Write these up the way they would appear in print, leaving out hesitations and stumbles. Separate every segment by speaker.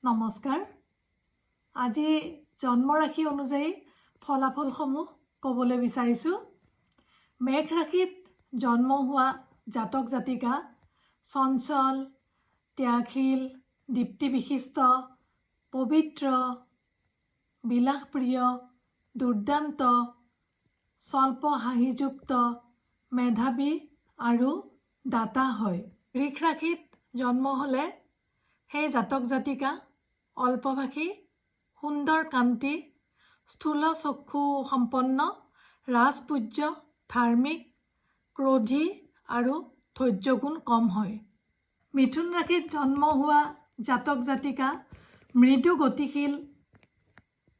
Speaker 1: নমস্কাৰ। আজি জন্মৰাশি অনুযায়ী ফলাফলসমূহ ক'বলৈ বিচাৰিছোঁ। মেঘ ৰাশিত জন্ম হোৱা জাতক জাতিকা চঞ্চল, ত্যাগশীল, দীপ্তিবিশিষ্ট, পবিত্ৰ, বিলাসপ্ৰিয়, দুৰ্দান্ত, স্বল্প হাঁহিযুক্ত, মেধাৱী আৰু দাতা হয়। বৃষ ৰাশিত জন্ম হ'লে সেই জাতক জাতিকা অল্পভাষী, সুন্দৰ কান্তি, স্থূল চক্ষু সম্পন্ন, ৰাজপূজ্য, ধাৰ্মিক, ক্ৰোধী আৰু ধৈৰ্যগুণ কম হয়। মিথুন ৰাশিত জন্ম হোৱা জাতক জাতিকা মৃদু গতিশীল,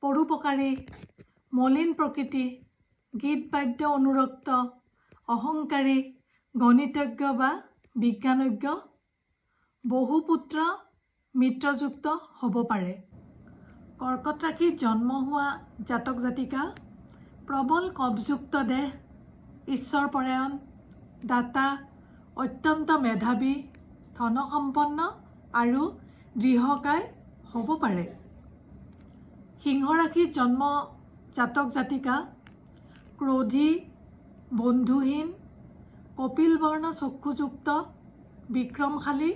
Speaker 1: পৰোপকাৰী, মলিন প্ৰকৃতি, গীত বাদ্য অনুৰক্ত, অহংকাৰী, গণিতজ্ঞ বা বিজ্ঞানজ্ঞ, বহুপুত্ৰ মিত্ৰযুক্ত হ'ব পাৰে। কৰ্কট ৰাশিত জন্ম হোৱা জাতক জাতিকা প্ৰবল কবযুক্ত দেহ, ঈশ্বৰপৰায়ণ, দাতা, অত্যন্ত মেধাৱী, ধনসম্পন্ন আৰু দৃঢ়কায় হ'ব পাৰে। সিংহ ৰাশিত জন্ম জাতক জাতিকা ক্ৰোধী, বন্ধুহীন, কপিলবৰ্ণ চক্ষুযুক্ত, বিক্ৰমশালী,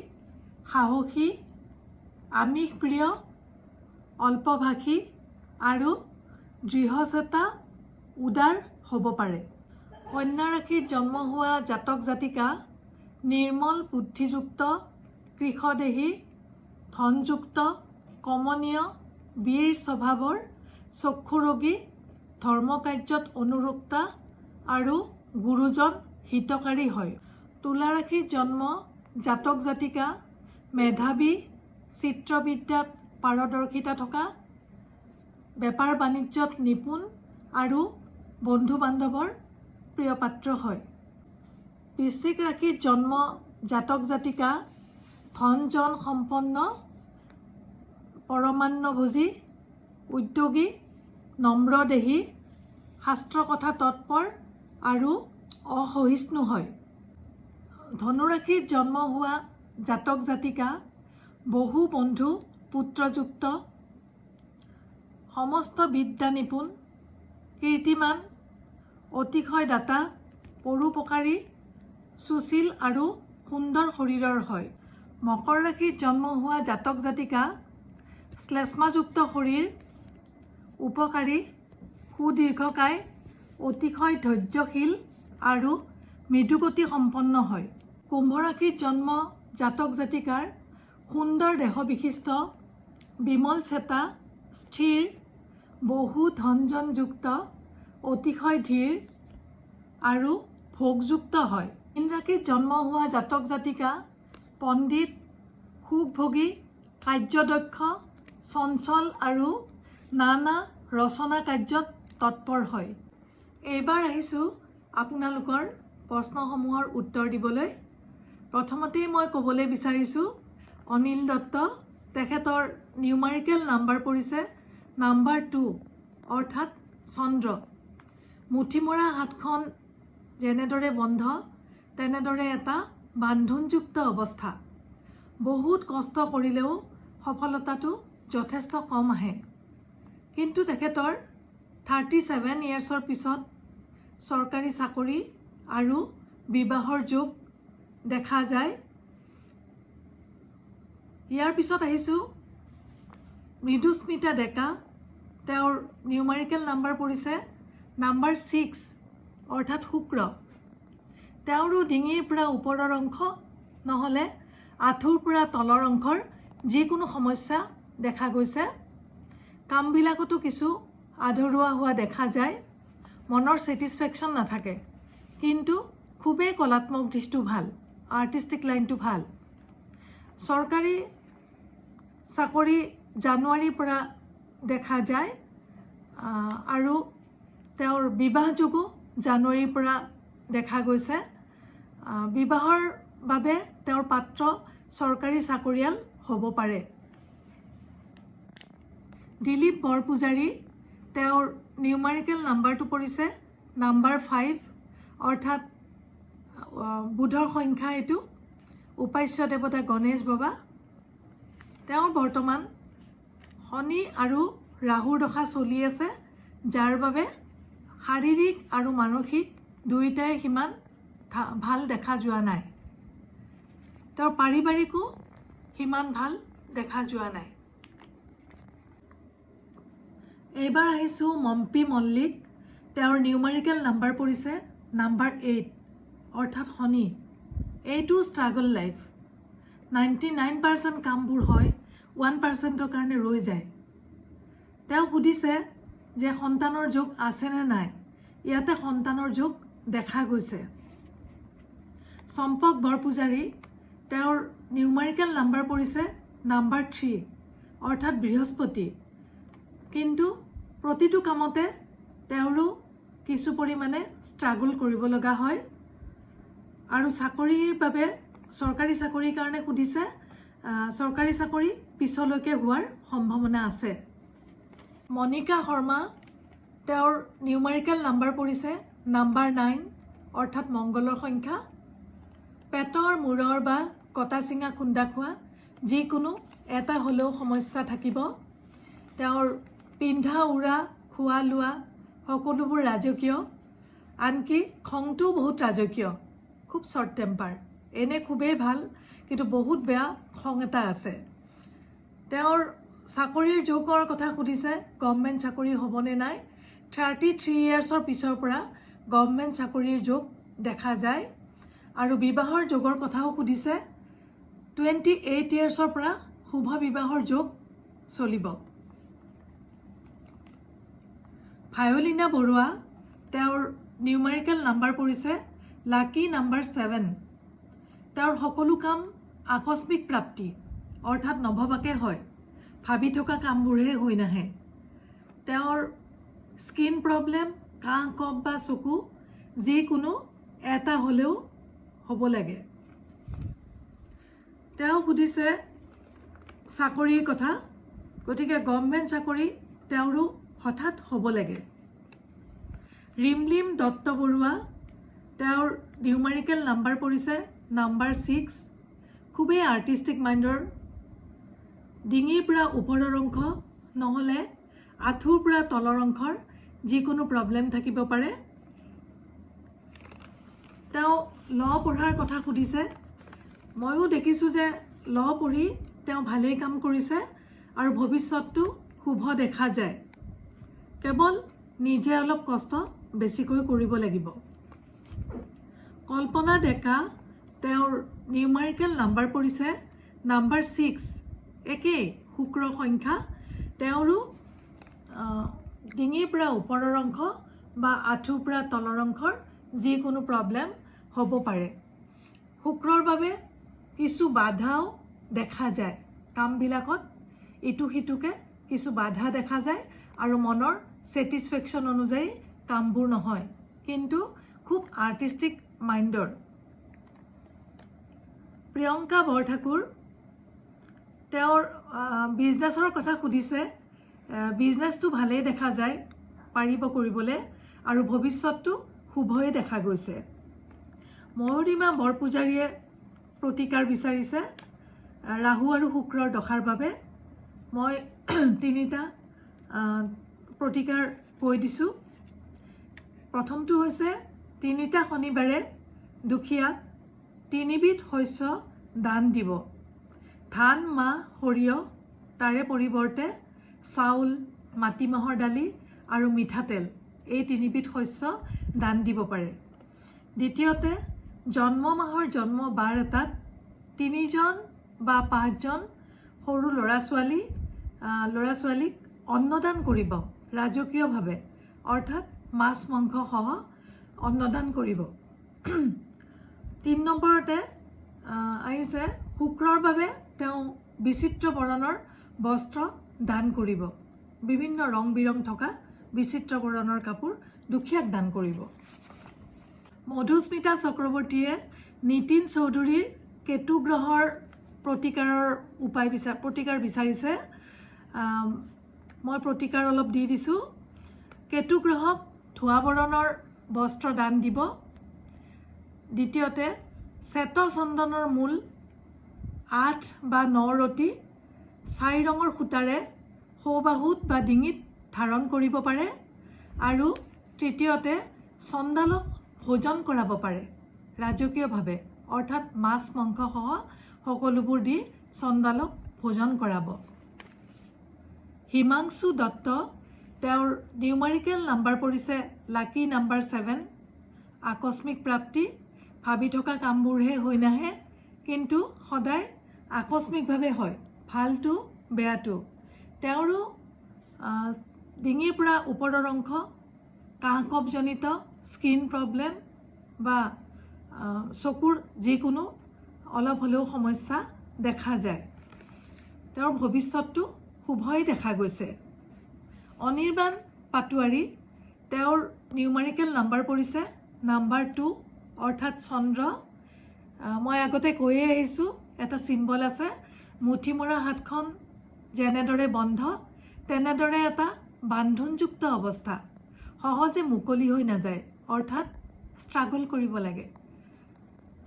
Speaker 1: সাহসী, আমিষপ্ৰিয়, অল্পভাষী আৰু দৃঢ়চেতা, উদাৰ হ'ব পাৰে। কন্যা ৰাশিত জন্ম হোৱা জাতক জাতিকা নিৰ্মল বুদ্ধিযুক্ত, কৃশদেহী, ধনযুক্ত, কমনীয়, বীৰ স্বভাৱৰ, চক্ষুৰোগী, ধৰ্মকাৰ্যত অনুৰক্তা আৰু গুৰুজন হিতকাৰী হয়। তুলা ৰাশিত জন্ম জাতক জাতিকা মেধাৱী, চিত্ৰবিদ্যাত পাৰদৰ্শিতা থকা, বেপাৰ বাণিজ্যত নিপুণ আৰু বন্ধু বান্ধৱৰ প্ৰিয়পাত্ৰ হয়। বৃশ্চিক ৰাশিত জন্ম জাতক জাতিকা ধন-জন সম্পন্ন, পৰমান্নভোজী, উদ্যোগী, নম্ৰদেহী, শাস্ত্ৰকথা তৎপৰ আৰু অসহিষ্ণু হয়। ধনু ৰাশিত জন্ম হোৱা জাতক জাতিকা বহু বন্ধু পুত্ৰযুক্ত, সমস্ত বিদ্যা নিপুণ, কীৰ্তিমান, অতিশয় দাতা, পৰোপকাৰী, সুশীল আৰু সুন্দৰ শৰীৰৰ হয়। মকৰ ৰাশিত জন্ম হোৱা জাতক জাতিকা শ্লেষ্মাযুক্ত শৰীৰ, উপকাৰী, সুদীৰ্ঘকায়, অতিশয় ধৈৰ্যশীল আৰু মৃদুগতি সম্পন্ন হয়। কুম্ভ ৰাশিত জন্ম জাতক জাতিকাৰ সুন্দৰ দেহবিশিষ্ট, বিমল চেতা, স্থিৰ, বহু ধনজনযুক্ত, অতিশয় ধীৰ আৰু ভোগযুক্ত হয়। মীন ৰাশিত জন্ম হোৱা জাতক জাতিকা পণ্ডিত, সুখভোগী, কাৰ্যদক্ষ, চঞ্চল আৰু নানা ৰচনা কাৰ্যত তৎপৰ হয়। এইবাৰ আহিছোঁ আপোনালোকৰ প্ৰশ্নসমূহৰ উত্তৰ দিবলৈ। প্ৰথমতেই মই ক'বলৈ বিচাৰিছোঁ অনিল দত্ত, তেখেতৰ নিউমাৰিকেল নাম্বাৰ পৰিছে নাম্বাৰ 2 অৰ্থাৎ চন্দ্ৰ। মুঠিমৰা হাতখন যেনেদৰে বন্ধ তেনেদৰে এটা বান্ধোনযুক্ত অৱস্থা। বহুত কষ্ট কৰিলেও সফলতাটো যথেষ্ট কম আহে। কিন্তু তেখেতৰ 37 ইয়াৰ্ছৰ পিছত চৰকাৰী চাকৰি আৰু বিবাহৰ যোগ দেখা যায়। ইয়াৰ পিছত আহিছোঁ মৃদুস্মিতা ডেকা, তেওঁৰ নিউমাৰিকেল নাম্বাৰ পৰিছে নাম্বাৰ 6 অৰ্থাৎ শুক্ৰ। তেওঁৰো ডিঙিৰ পৰা ওপৰৰ অংশ নহ'লে আঁঠুৰ পৰা তলৰ অংশৰ যিকোনো সমস্যা দেখা গৈছে। কামবিলাকতো কিছু আধৰুৱা হোৱা দেখা যায়। মনৰ ছেটিছফেকশ্যন নাথাকে, কিন্তু খুবেই কলাত্মক দিশটো ভাল, আৰ্টিষ্টিক লাইনটো ভাল। চৰকাৰী চাকৰি জানুৱাৰীৰ পৰা দেখা যায় আৰু তেওঁৰ বিবাহ যোগো জানুৱাৰীৰ পৰা দেখা গৈছে। বিবাহৰ বাবে তেওঁৰ পাত্ৰ চৰকাৰী চাকৰিয়াল হ'ব পাৰে। দিলীপ বৰপূজাৰী, তেওঁৰ নিউমাৰিকেল নাম্বাৰটো পৰিছে নাম্বাৰ 5 অৰ্থাৎ বুধৰ সংখ্যা এইটো। উপাস্য দেৱতা গণেশ বাবা। তেওঁৰ বৰ্তমান শনি আৰু ৰাহুৰ দশা চলি আছে, যাৰ বাবে শাৰীৰিক আৰু মানসিক দুয়োটাই সিমান ভাল দেখা যোৱা নাই। তেওঁৰ পাৰিবাৰিকো সিমান ভাল দেখা যোৱা নাই। এইবাৰ আহিছোঁ মম্পী মল্লিক। তেওঁৰ নিউমাৰিকেল নাম্বাৰ পৰিছে নাম্বাৰ 8, অৰ্থাৎ শনি। এইটো ষ্ট্ৰাগল লাইফ। 99% কামবোৰ হয়, 1%ৰ কাৰণে ৰৈ যায়। তেওঁ সুধিছে যে সন্তানৰ যোগ আছেনে নাই। ইয়াতে সন্তানৰ যোগ দেখা গৈছে। চম্পক বৰপূজাৰী, তেওঁৰ নিউমাৰিকেল নাম্বাৰ পৰিছে নাম্বাৰ 3, অৰ্থাৎ বৃহস্পতি। কিন্তু প্ৰতিটো কামতে তেওঁৰো কিছু পৰিমাণে ষ্ট্ৰাগল কৰিব লগা হয়। আৰু চাকৰিৰ বাবে চৰকাৰী চাকৰিৰ কাৰণে সুধিছে। চৰকাৰী চাকৰি পিছলৈকে হোৱাৰ সম্ভাৱনা আছে। মনিকা শৰ্মা, তেওঁৰ নিউমাৰিকেল নাম্বাৰ পৰিছে নাম্বাৰ 9, অৰ্থাৎ মংগলৰ সংখ্যা। পেটৰ, মূৰৰ বা কটা চিঙা খুন্দা খোৱা যিকোনো এটা হ'লেও সমস্যা থাকিব। তেওঁৰ পিন্ধা উৰা, খোৱা লোৱা সকলোবোৰ ৰাজকীয়, আনকি খংটোও বহুত ৰাজকীয়। খুব শ্বৰ্ট টেম্পাৰ। এনে খুবেই ভাল, কিন্তু বহুত বেয়া খং এটা আছে। তেওঁৰ চাকৰিৰ যোগৰ কথা সুধিছে, গভৰ্ণমেণ্ট চাকৰি হ'বনে নাই। 33 ইয়াৰ্ছৰ পিছৰ পৰা গভৰ্ণমেণ্ট চাকৰিৰ যোগ দেখা যায়। আৰু বিবাহৰ যোগৰ কথাও সুধিছে। 28 ইয়াৰ্ছৰ পৰা শুভ বিবাহৰ যোগ চলিব। ভায়লিনা বৰুৱা, তেওঁৰ নিউমাৰিকেল নাম্বাৰ পৰিছে লাকি নাম্বাৰ 7। তেওঁৰ সকলো কাম আকস্মিক প্ৰাপ্তি, অৰ্থাৎ নভবাকে হয়। ভাবি থকা কামবোৰহে হৈ নাহে। তেওঁৰ স্কিন প্ৰব্লেম, কাহ কফ বা চকু যিকোনো এটা হ'লেও হ'ব লাগে। তেওঁ সুধিছে চাকৰিৰ কথা, গতিকে গভৰ্ণমেণ্ট চাকৰি তেওঁৰো হঠাৎ হ'ব লাগে। ৰিমলিম দত্ত বৰুৱা, তেওঁৰ নিউমাৰিকেল নাম্বাৰ পৰিছে নাম্বাৰ 6। খুবেই আৰ্টিষ্টিক মাইণ্ডৰ। ডিঙিৰ পৰা ওপৰৰ অংশ নহ'লে আঁঠুৰ পৰা তলৰ অংশৰ যিকোনো প্ৰব্লেম থাকিব পাৰে। তেওঁ ল' পঢ়াৰ কথা সুধিছে। ময়ো দেখিছোঁ যে ল' পঢ়ি তেওঁ ভালেই কাম কৰিছে আৰু ভৱিষ্যতটো শুভ দেখা যায়। কেৱল নিজে অলপ কষ্ট বেছিকৈ কৰিব লাগিব। কল্পনা ডেকা, তেওঁৰ নিউমাৰিকেল নাম্বাৰ পৰিছে নাম্বাৰ 6, একেই শুক্ৰ সংখ্যা। তেওঁৰো ডিঙিৰ পৰা ওপৰৰ অংশ বা আঁঠুৰ পৰা তলৰ অংশৰ যিকোনো প্ৰব্লেম হ'ব পাৰে। শুক্ৰৰ বাবে কিছু বাধাও দেখা যায়। কামবিলাকত ইটো সিটোকে কিছু বাধা দেখা যায় আৰু মনৰ ছেটিছফেকশ্যন অনুযায়ী কামবোৰ নহয়, কিন্তু খুব আৰ্টিষ্টিক মাইণ্ডৰ। প্ৰিয়ংকা বৰঠাকুৰ, তেওঁৰ বিজনেছৰ কথা সুধিছে। বিজনেছটো ভালেই দেখা যায়, পাৰিব কৰিবলৈ আৰু ভৱিষ্যতটো শুভই দেখা গৈছে। ময়ূৰীমা বৰপূজাৰীয়ে প্ৰতিকাৰ বিচাৰিছে ৰাহু আৰু শুক্ৰৰ দশাৰ বাবে। মই 3টা প্ৰতিকাৰ কৈ দিছোঁ। প্ৰথমটো হৈছে 3টা শনিবাৰে দুখীয়াক 3বিধ শস্য দান দিব। ধান, মাহ, সৰিয়হ, তাৰে পৰিৱৰ্তে চাউল, মাটিমাহৰ দালি আৰু মিঠাতেল, এই 3বিধ শস্য দান দিব পাৰে। দ্বিতীয়তে, জন্ম মাহৰ জন্ম বাৰ এটাত 3জন বা 5জন সৰু ল'ৰা ছোৱালীক অন্নদান কৰিব ৰাজকীয়ভাৱে, অৰ্থাৎ মাছ মাংস সহ অন্নদান কৰিব। 3 নম্বৰতে আহিছে শুক্ৰৰ বাবে তেওঁ বিচিত্ৰ বৰণৰ বস্ত্ৰ দান কৰিব। বিভিন্ন ৰং বিৰং থকা বিচিত্ৰ বৰণৰ কাপোৰ দুখীয়াক দান কৰিব। মধুস্মিতা চক্ৰৱৰ্তীয়ে নীতিন চৌধুৰীৰ কেতু গ্ৰহৰ প্ৰতিকাৰ বিচাৰিছে। মই প্ৰতিকাৰ অলপ দি দিছোঁ। কেতু গ্ৰহক ধোঁৱা বৰণৰ বস্ত্ৰ দান দিব। দ্বিতীয়তে, শ্বেত চন্দনৰ মূল 8 বা 9 ৰতি 4 ৰঙৰ সূতাৰে সোঁবাহুত বা ডিঙিত ধাৰণ কৰিব পাৰে আৰু তৃতীয়তে চণ্ডালক ভোজন কৰাব পাৰে ৰাজকীয়ভাৱে, অৰ্থাৎ মাছ মাংসসহ সকলোবোৰ দি চণ্ডালক ভোজন কৰাব। হিমাংশু দত্ত, তেওঁৰ নিউমাৰিকেল নাম্বাৰ পৰিছে লাকি নাম্বাৰ 7। আকস্মিক প্ৰাপ্তি, ভাবি থকা কামবোৰহে হৈ নাহে, কিন্তু সদায় আকস্মিকভাৱে হয়, ভালটো বেয়াটো। তেওঁৰো ডিঙিৰ পৰা ওপৰৰ অংশ কাহ কফজনিত স্কিন প্ৰব্লেম বা চকুৰ যিকোনো অলপ হ'লেও সমস্যা দেখা যায়। তেওঁৰ ভৱিষ্যতটো শুভই দেখা গৈছে। অনিৰ্বাণ পাটোৱাৰী, তেওঁৰ নিউমাৰিকেল নাম্বাৰ পৰিছে নাম্বাৰ 2, অৰ্থাৎ চন্দ্ৰ। মই আগতে কৈয়ে আহিছোঁ, এটা চিম্বল আছে, মুঠি মৰা হাতখন যেনেদৰে বন্ধ তেনেদৰে এটা বান্ধোনযুক্ত অৱস্থা, সহজে মুকলি হৈ নাযায়, অৰ্থাৎ ষ্ট্ৰাগল কৰিব লাগে।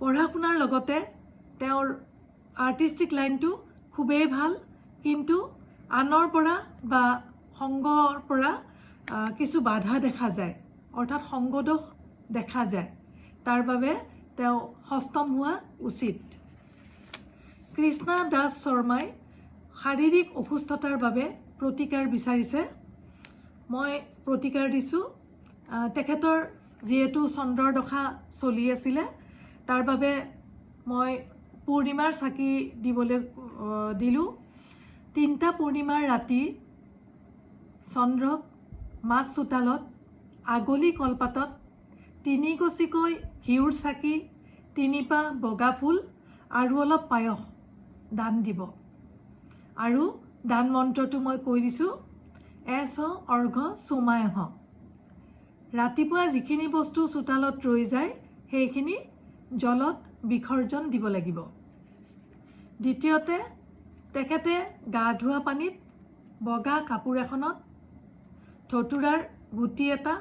Speaker 1: পঢ়া শুনাৰ লগতে তেওঁৰ আৰ্টিষ্টিক লাইনটো খুবেই ভাল, কিন্তু আনৰ পৰা বা সংগৰ পৰা কিছু বাধা দেখা যায়, অৰ্থাৎ সংগদোষ দেখা যায়। তাৰ বাবে তেওঁ সষ্টম হোৱা উচিত। কৃষ্ণা দাস শৰ্মাই শাৰীৰিক অসুস্থতাৰ বাবে প্ৰতিকাৰ বিচাৰিছে। মই প্ৰতিকাৰ দিছোঁ। তেখেতৰ যিহেতু চন্দ্ৰৰ দশা চলি আছিলে, তাৰ বাবে মই পূৰ্ণিমাৰ চাকি দিবলৈ দিলোঁ। 3টা পূৰ্ণিমাৰ ৰাতি চন্দ্ৰক মাছ চোতালত আগলি কলপাতত 3 গছিকৈ ঘিউৰ চাকি, 3 পাহ বগা ফুল আৰু অলপ পায়স দান দিব। আৰু দান মন্ত্ৰটো মই কৈ দিছোঁ, এছ অৰ্ঘ সোমায়হ। ৰাতিপুৱা যিখিনি বস্তু চোতালত ৰৈ যায় সেইখিনি জলত বিসৰ্জন দিব লাগিব। দ্বিতীয়তে, তেখেতে গা ধোৱা পানীত বগা কাপোৰ এখনত ধতুৰাৰ গুটি এটা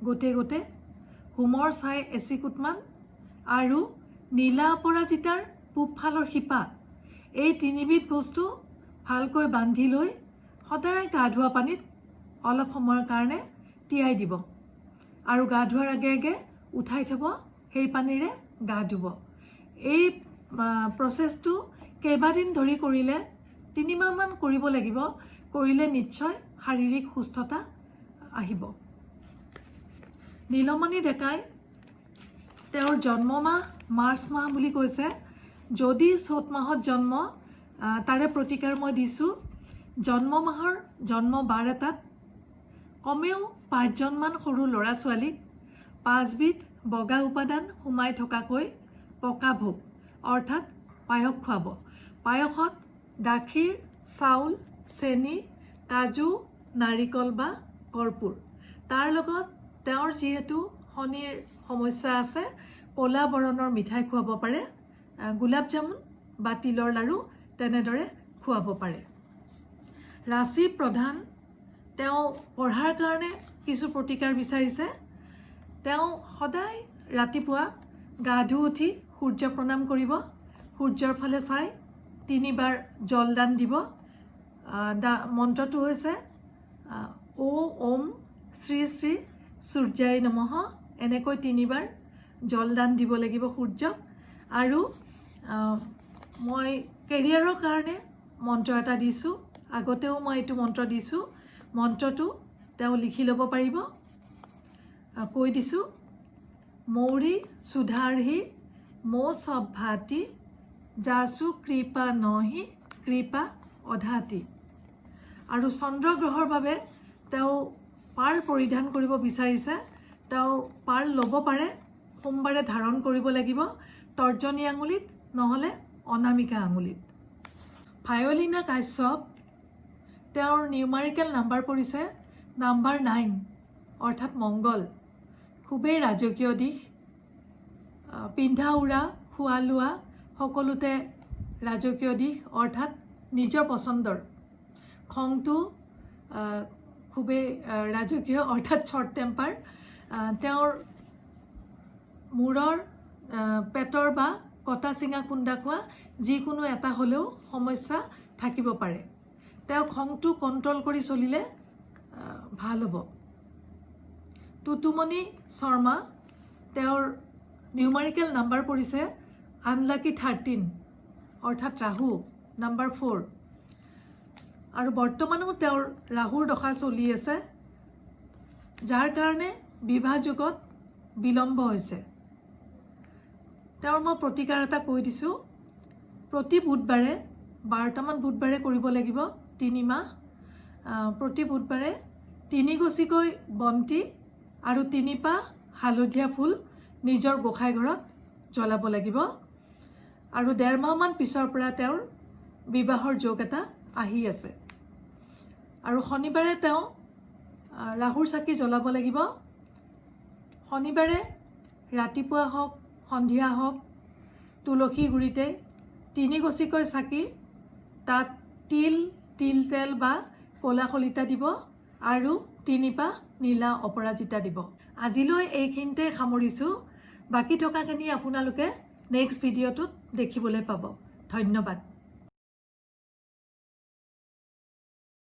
Speaker 1: গোটে গোটে, হোমৰ ছাই এচিকুটমান আৰু নীলা অপৰাজিতাৰ পূবফালৰ শিপা, এই 3বিধ বস্তু ভালকৈ বান্ধি লৈ সদায় গা ধোৱা পানীত অলপ সময়ৰ কাৰণে তিয়াই দিব আৰু গা ধোৱাৰ আগে আগে উঠাই থ'ব, সেই পানীৰে গা ধুব। এই প্ৰচেছটো কেইবাদিন ধৰি কৰিলে, 3 মাহমান কৰিব লাগিব, কৰিলে নিশ্চয় শাৰীৰিক সুস্থতা আহিব। নীলমণি ডেকাই তেওঁৰ জন্ম মাহ মাৰ্চ মাহ বুলি কৈছে। যদি চ'ত মাহত জন্ম, তাৰে প্ৰতিকাৰ মই দিছোঁ। জন্ম মাহৰ জন্ম বাৰ এটাত কমেও 5জনমান সৰু ল'ৰা ছোৱালীক 5বিধ বগা উপাদান সোমাই থকাকৈ পকা ভোগ, অৰ্থাৎ পায়স খুৱাব। পায়সত গাখীৰ, চাউল, চেনি, কাজু, নাৰিকল বা কৰ্পূৰ। তাৰ লগত তেওঁৰ যিহেতু শনিৰ সমস্যা আছে, ক'লা বৰণৰ মিঠাই খুৱাব পাৰে, গোলাপ জামুন বা তিলৰ লাড়ু তেনেদৰে খুৱাব পাৰে। ৰাশি প্ৰধান, তেওঁ পঢ়াৰ কাৰণে কিছু প্ৰতিকাৰ বিচাৰিছে। তেওঁ সদায় ৰাতিপুৱা গা ধুই উঠি সূৰ্য প্ৰণাম কৰিব, সূৰ্যৰ ফালে চাই 3 বাৰ জলদান দিব। মন্ত্ৰটো হৈছে ওম শ্ৰী শ্ৰী সূৰ্যায় নমঃ, এনেকৈ 3 বাৰ জলদান দিব লাগিব সূৰ্যক। আৰু মই কেৰিয়াৰৰ কাৰণে মন্ত্ৰ এটা দিছোঁ, আগতেও মই এইটো মন্ত্ৰ দিছোঁ। মন্ত্ৰটো তেওঁ লিখি ল'ব পাৰিব। কৈ দিছোঁ, মৌৰী সুধাৰহি মো সভাতি যাচু কৃপা নহি কৃপা অধাতি। আৰু চন্দ্ৰগ্ৰহৰ বাবে তেওঁ পাৰ্ল পৰিধান কৰিব বিচাৰিছে। তেওঁ পাৰ্ল ল'ব পাৰে, সোমবাৰে ধাৰণ কৰিব লাগিব, তৰ্জনী আঙুলিত নহ'লে অনামিকা আঙুলিত। ভায়লিনা কাশ্যপ, তেওঁৰ নিউমাৰিকেল নাম্বাৰ পৰিছে নাম্বাৰ 9, অৰ্থাৎ মংগল। খুবেই ৰাজকীয় দিশ, পিন্ধা উৰা, খোৱা লোৱা সকলোতে ৰাজকীয় দিশ, অৰ্থাৎ নিজৰ পচন্দৰ। খংটো খুবেই ৰাজকীয়, অৰ্থাৎ শ্বৰ্ট টেম্পাৰ। তেওঁৰ মূৰৰ পেটৰ বা কটা চিঙা খুন্দা খোৱা যিকোনো এটা হ'লেও সমস্যা থাকিব পাৰে। তেওঁ খংটো কণ্ট্ৰল কৰি চলিলে ভাল হ'ব। টুটুমণি শৰ্মা, তেওঁৰ নিউমাৰিকেল নাম্বাৰ পৰিছে আনলাকি 13, অৰ্থাৎ ৰাহু নাম্বাৰ 4, আৰু বৰ্তমানো তেওঁৰ ৰাহুৰ দশা চলি আছে, যাৰ কাৰণে বিবাহ যোগত বিলম্ব হৈছে। তেওঁৰ মই প্ৰতিকাৰ এটা কৈ দিছোঁ, প্ৰতি বুধবাৰে 12টামান বুধবাৰে কৰিব লাগিব 3 মাহ। প্ৰতি বুধবাৰে 3 গছিকৈ বন্তি আৰু 3 পাহ হালধীয়া ফুল নিজৰ গোসাঁই ঘৰত জ্বলাব লাগিব, আৰু 1.5 মাহমান পিছৰ পৰা তেওঁৰ বিবাহৰ যোগ এটা আহি আছে। আৰু শনিবাৰে তেওঁ ৰাহুৰ চাকি জ্বলাব লাগিব। শনিবাৰে ৰাতিপুৱা হওক সন্ধিয়া হওক তুলসী গুৰিতে 3 গছিকৈ চাকি, তাত তিল তেল বা ক'লা শলিতা দিব আৰু 3 পাহ নীলা অপৰাজিতা দিব। আজিলৈ এইখিনিতে সামৰিছোঁ। বাকী থকাখিনি আপোনালোকে নেক্সট ভিডিঅ'টোত দেখিবলৈ পাব। ধন্যবাদ।